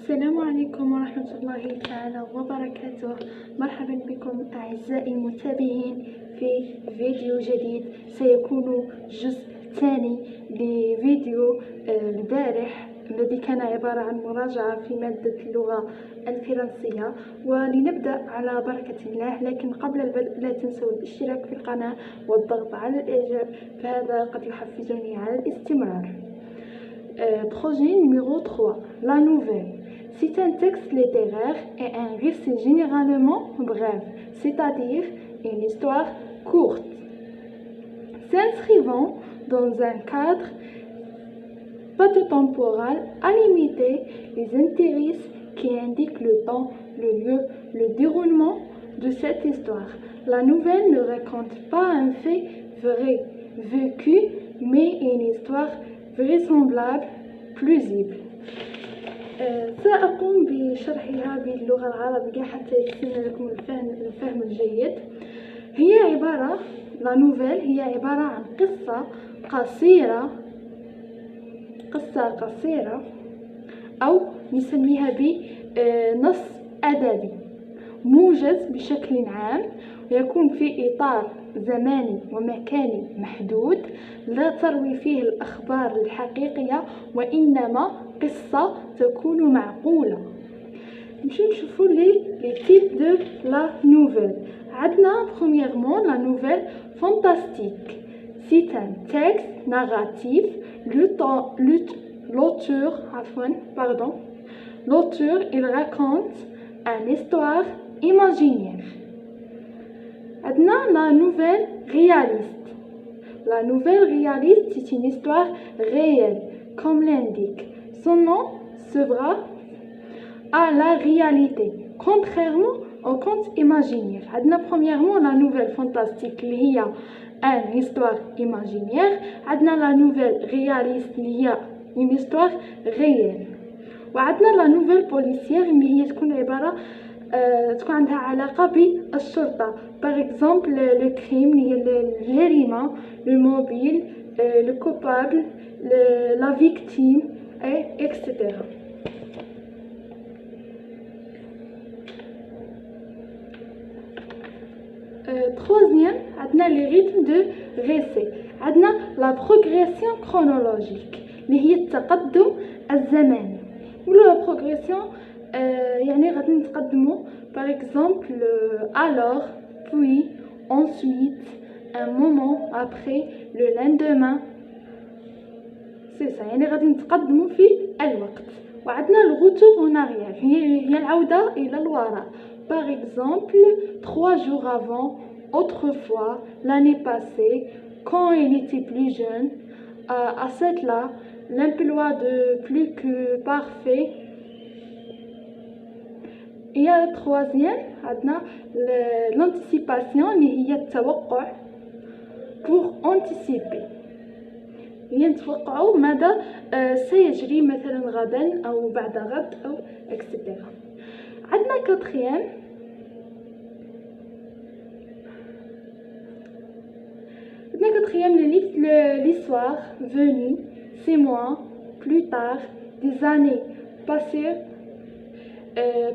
السلام عليكم ورحمة الله تعالى وبركاته. مرحبا بكم أعزائي المتابعين في فيديو جديد. سيكون جزء ثاني لفيديو البارح الذي كان عبارة عن مراجعة في مادة اللغة الفرنسية. ولنبدأ على بركة الله، لكن قبل البدء لا تنسوا الاشتراك في القناة والضغط على الإعجاب، فهذا قد يحفزني على الاستمرار. Projet numéro 3, la nouvelle. C'est un texte littéraire et un récit généralement bref, c'est-à-dire une histoire courte, s'inscrivant dans un cadre spatio-temporel à limiter les interstices qui indiquent le temps, le lieu, le déroulement de cette histoire. La nouvelle ne raconte pas un fait vrai, vécu, mais une histoire vraisemblable, plausible. سأقوم بشرحها باللغة العربية حتى يتم لكم الفهم الجيد. هي عبارة لا نوفيل هي عبارة عن قصة قصيرة أو نسميها بنص أدبي موجز بشكل عام، ويكون في إطار زماني ومكاني محدود، لا تروي فيه الأخبار الحقيقية وإنما قصة تكون معقولة. نمشيو نشوفو لي تيب دو لا نوفيل. عندنا premièrement la nouvelle fantastique. C'est un texte narratif. L'auteur il raconte une histoire imaginaire. عندنا la nouvelle réaliste. La nouvelle réaliste, c'est une histoire réelle, comme l'indique son nom, s'ouvre à la réalité, contrairement au conte imaginaire. عندنا premièrement la nouvelle fantastique اللي هي une histoire imaginaire. عندنا la nouvelle réaliste اللي هي une histoire réelle. وعندنا la nouvelle policière اللي هي تكون عبارة تكون عندها علاقة بالشرطة. par exemple le crime اللي هي الجريمة, le mobile, le coupable, la victime, etc. Troisième, عندنا les rythmes de récit. عندنا la progression chronologique اللي هي التقدم الزمني. ولا la progression يعني غادي نتقدموا par exemple alors, puis, ensuite, un moment après, le lendemain. c'est ça, يعني غادي نتقدموا في الوقت. وعندنا الغوتور اون arrière هي العودة إلى الوراء. par exemple 3 jours avant, autrefois, l'année passée, quand il était plus jeune, à cette là, l'emploi de plus que parfait. Et le troisième, l'anticipation اللي هي التوقع, pour anticiper. هي نتوقعوا ماذا سيجري مثلا غدا أو بعد غد أو etc. عندنا quatrième, l'histoire venue 6 mois plus tard, des années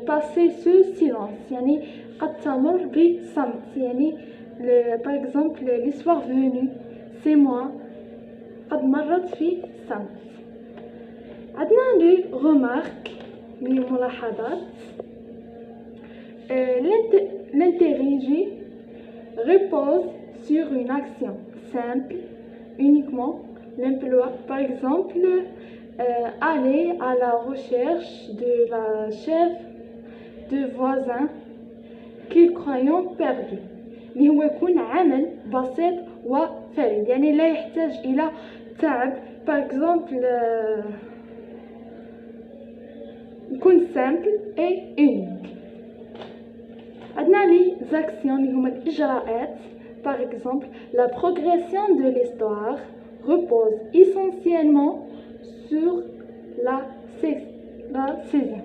passées sous silence. يعني قد تمر بصمت. يعني par exemple l'histoire venue 6 mois قد مرت في صمت. عندنا لي remarques لي ملاحظات. l'interroger repose sur une action simple uniquement. L'emploi, par exemple aller à la recherche de la chèvre de voisin qu'ils croyons perdu. اللي هو يكون عمل بسيط وفعل، يعني لا يحتاج إلى تعب. par exemple يكون simple et unique. عندنا لي actions اللي هما الإجراءات. par exemple la progression de l'histoire repose essentiellement sur la saison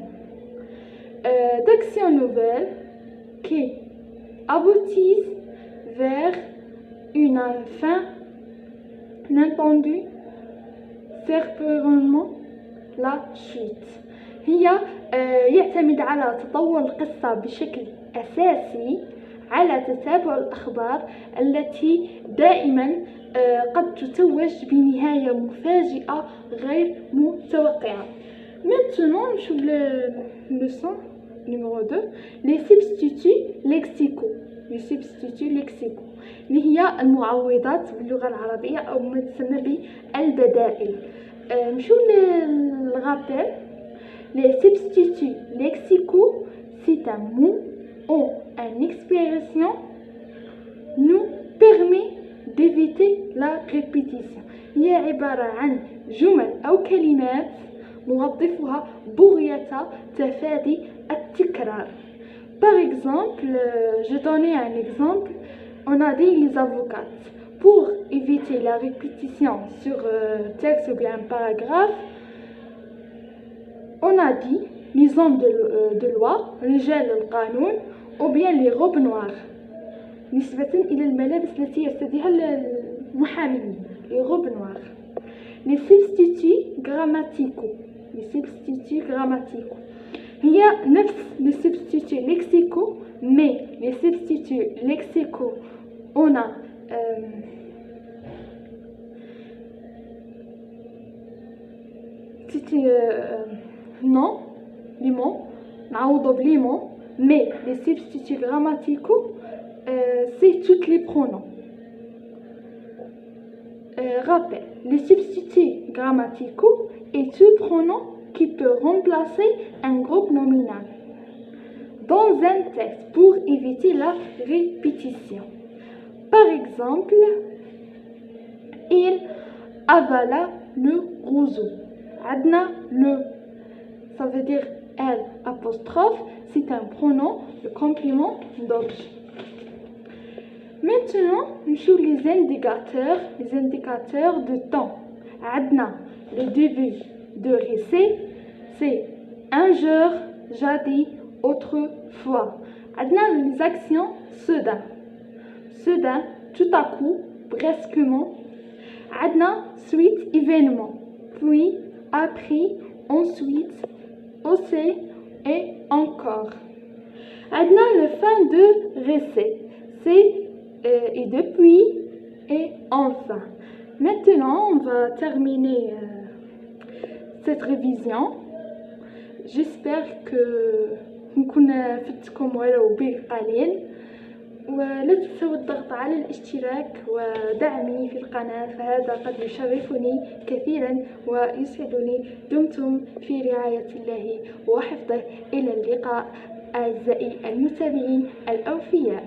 d'actions nouvelles qui aboutissent vers une fin inattendue, certainement la chute. هي يعتمد على تطور القصة بشكل أساسي على تتابع الأخبار التي دائما قد تتوج بنهاية مفاجئة غير متوقعة. Maintenant, نشوف leçon numéro 2 les substituts lexicaux. les substituts lexicaux اللي هي المعوضات باللغة العربية أو ما تسمى بالبدائل. نشوف الغابيل. Les substituts lexicaux, c'est un mot ou une expression nous permet d'éviter la répétition. هي عبارة عن جمل أو كلمات نوظفها بغية تفادي التكرار. Par exemple, je donnais un exemple, on a dit les avocats. Pour éviter la répétition sur texte ou bien un paragraphe, on a dit les hommes de loi, رجال القانون, ou bien les robes noires. نسبة إلى الملابس التي يرتديها المحامين, les robes noires. Les substituts grammaticaux. Les substituts grammaticaux. Il y a 9 les substituts lexicaux, mais les substituts lexicaux, on a non, les mots, les mots, mais les substituts grammaticaux, c'est tous les pronoms. Rappel, les substituts grammaticaux est tout pronom qui peut remplacer un groupe nominal dans un texte pour éviter la répétition. Par exemple, il avala le roseau. Adna le, ça veut dire elle apostrophe, c'est un pronom de complément d'objet. Maintenant, nous jouons les indicateurs de temps. Adna, le début de récit, c'est un jour, jadis, autrefois. Adna, les actions, soudain, tout à coup, brusquement. Adna, suite, événement, puis, après, ensuite, aussi et encore. Adna, le fin de récit, c'est et depuis et enfin. Maintenant, on va terminer cette révision. J'espère que نكون فدتكم ولو بقليل، ولا تنسوا الضغط على الاشتراك ودعمي في القناة، فهذا قد يشرفني كثيرا ويسعدني. دمتم في رعاية الله وحفظه. إلى اللقاء أعزائي المتابعين الأوفياء.